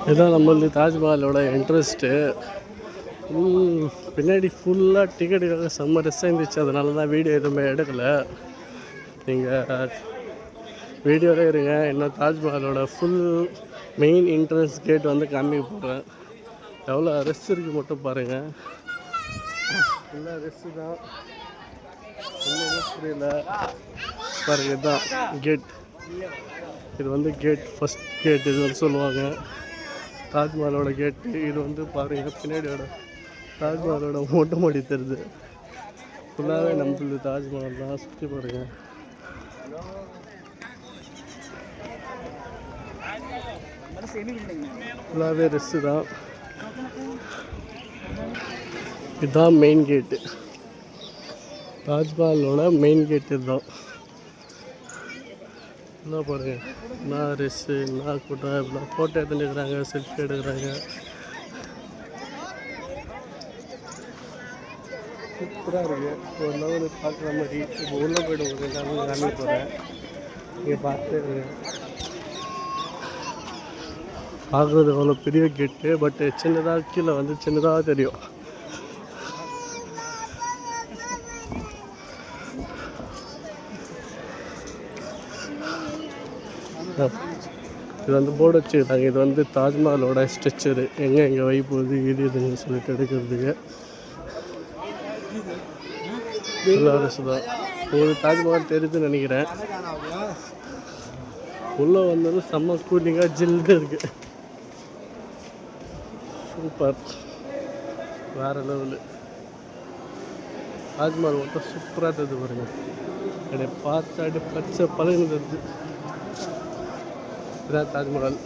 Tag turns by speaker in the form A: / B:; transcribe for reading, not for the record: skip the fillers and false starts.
A: இதுதான் நம்மளது தாஜ்மஹாலோட இன்ட்ரெஸ்ட்டு. பின்னாடி ஃபுல்லாக டிக்கெட்டுக்காக செம்ம ரெஸ்ஸாக இருந்துச்சு. அதனால தான் வீடியோ எதுவுமே எடுக்கலை. நீங்கள் வீடியோவில் இருங்க. இன்னும் தாஜ்மஹாலோட ஃபுல் மெயின் என்ட்ரன்ஸ் கேட் வந்து காமிக்க போகிறேன். எவ்வளோ ரெஸ்ட் இருக்குது மட்டும் பாருங்கள். ஃபுல்லாக ரெஸ்ட்டு தான், ஒன்றுமே புரியல. பாருங்க, இதுதான் கேட். இது வந்து கேட், ஃபஸ்ட் கேட் இது வந்து சொல்லுவாங்க தாஜ்மஹாலோட கேட்டு. இது வந்து பாருங்கள் பின்னாடியோட தாஜ்மஹாலோட மொட்டை மாடி தருது. ஃபுல்லாகவே நம்மளுது தாஜ்மஹால் தான். சுற்றி பாருங்கள். ஃபுல்லாகவே ரெஸ்ட்டு தான். இதுதான் மெயின் கேட்டு, தாஜ்மஹாலோட மெயின் கேட்டு இதுதான். என்ன பாருங்கள், நான் ரெஸ்ஸு நான் கூட்டம் இப்படிலாம் ஃபோட்டோ எடுத்துட்டுருக்குறாங்க, செல்ஃபி எடுக்கிறாங்க. சூப்பராக இருக்குது. ஒரு லெவலு பார்க்குற மாதிரி. இப்போ உள்ளே போய்ட்டு உங்களுக்கு எல்லாமே காமிக்க போகிறேன். நீங்கள் பார்த்து பார்க்குறது அவ்வளோ பெரிய கேட்டு. பட்டு சின்னதாக கீழே வந்து சின்னதாக தெரியும். இது வந்து போர்டு வச்சுக்கிட்டாங்க. இது வந்து தாஜ்மஹாலோட ஸ்ட்ரக்சரு, எங்கே வை போகுது இது இதுன்னு சொல்லிட்டு எடுக்கிறதுக்கு. தான் உங்களுக்கு தாஜ்மஹால் தெரியுதுன்னு நினைக்கிறேன். உள்ளே வந்தது செம்ம கூலிங்காக ஜில்லுன்னு இருக்குது. சூப்பர், வேறு லெவலு. தாஜ்மஹால் மட்டும் சூப்பராக தெரியுது பாருங்க. அப்படியே பார்த்து அப்படியே பச்சை பழகுன்னு தெரியுது. இதுதான் தாஜ்மஹால்.